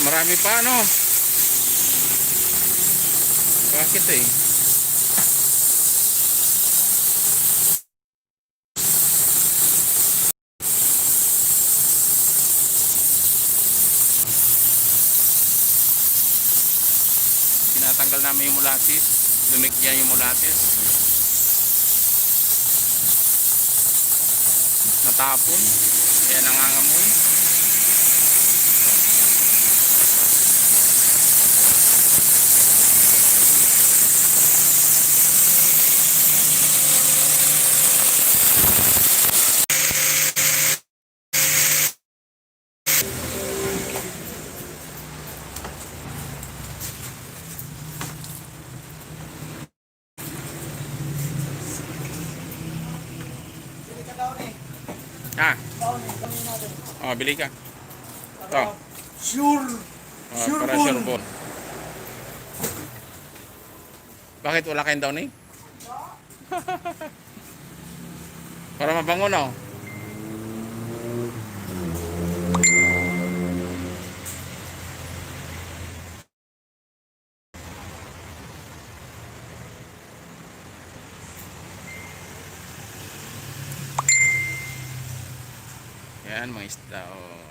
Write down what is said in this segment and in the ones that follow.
Marami pa, no? Bakit eh? Tinatanggal namin yung mulatis. Lumikyan yung mulatis. Natapon. Kaya nangangamoy. Ah. Oh, bili ka. Oh. Sure. Oh, Sure para ball. sure ball. Bakit wala kayong downy? Para mabango, no? Yan, mga isda. Oh.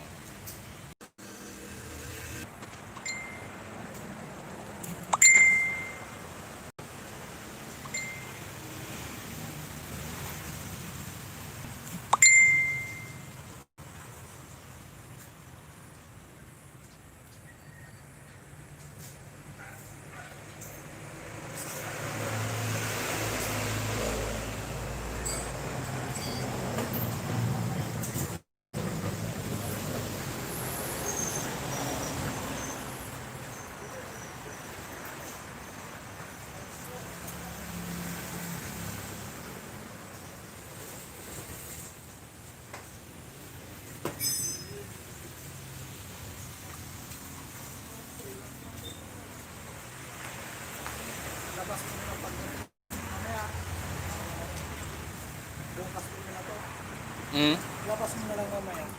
Labas mo na pag mamaya. Bukas mo na to. Mm. Labas mo na lang mamaya.